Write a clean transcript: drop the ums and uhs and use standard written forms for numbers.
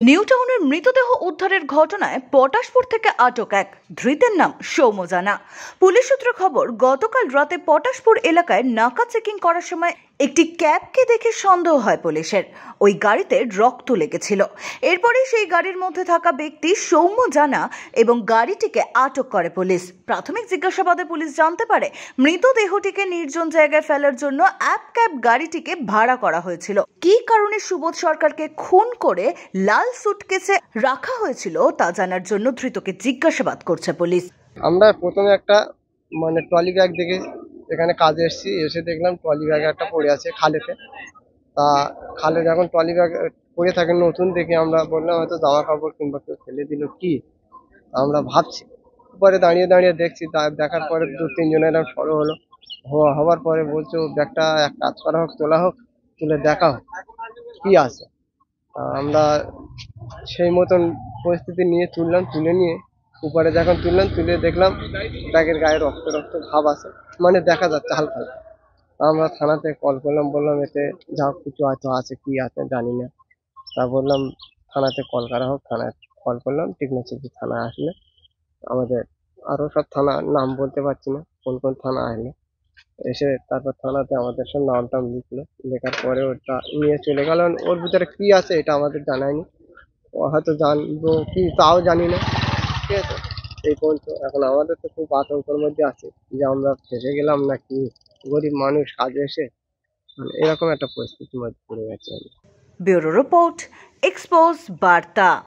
New টাউনের মৃতদেহ উদ্ধারের ঘটনায় পটাশপুর থেকে আটক এক ধৃতের নাম সৌম্য জানা। পুলিশ সূত্রে খবর, গতকাল রাতে পটাশপুর এলাকায় নাকা চেকিং করার সময় একটি ক্যাবকে দেখে সন্দেহ হয় পুলিশের। ওই গাড়িতে রক্ত লেগেছিল। এরপরে সেই গাড়ির মধ্যে থাকা ব্যক্তি সৌম্য জানা এবং গাড়িটিকে আটক করে পুলিশ। প্রাথমিক জিজ্ঞাসাবাদে পুলিশ জানতে পারে মৃতদেহটিকে নির্জন জায়গায় ফেলার জন্য ক্যাব গাড়িটিকে ভাড়া করা হয়েছিল। কী কারণে সুবোধ সরকারকে খুন করে লাল সুটকেসে রাখা হয়েছিল তা জানার জন্য ধৃতকে জিজ্ঞাসাবাদ করছে পুলিশ। আমরা প্রথমে একটা ট্রলি ব্যাগ দেখে এখানে কাজে এসেছি, এসে দেখলাম ট্রলি ব্যাগ একটা পড়ে আছে খালেতে। তা খালে যখন ট্রলি ব্যাগ পড়ে থাকে নতুন দেখে আমরা বললাম হয়তো জামা কাপড় কিংবা কেউ ফেলে দিল কি, আমরা ভাবছি। পরে দাঁড়িয়ে দাঁড়িয়ে দেখছি, দেখার পরে 2-3 জনের সরো হলো। হওয়ার পরে বলছে ও ব্যাগটা এক কাজ করা হোক, তোলা হোক, তুলে দেখা হোক কি আছে। আমরা সেই মতন পরিস্থিতি নিয়ে তুলে নিয়ে উপরে যখন তুলে দেখলাম ব্যাগের গায়ে রক্ত ভাব আছে, দেখা যাচ্ছে হালকা। আমরা থানাতে কল করলাম, বললাম এতে যা কিছু হয়তো আছে, কি আছে জানি না। তা বললাম থানাতে কল করা হোক। থানায় কল করলাম, টেকনোলজি থানায় আসলে আমাদের আরো সব থানা নাম বলতে পারছি না কোন কোন থানা আসলে এসে তারপর থানাতে আমাদের সব নাম লিখলো। লেখার পরে ওটা নিয়ে চলে গেল। ওর ভিতরে কি আছে এটা আমাদের জানায়নি, ও হয়তো জানবো কি তাও জানি না। ঠিক আছে, এই পর্যন্ত। এখন আমাদের তো খুব আতঙ্কের মধ্যে আছে যে আমরা ফেসে গেলাম নাকি, গরিব মানুষ কাজে এসে এরকম একটা পরিস্থিতির মধ্যে পড়ে গেছে। ব্যুরো রিপোর্ট, এক্সপোজ বার্তা।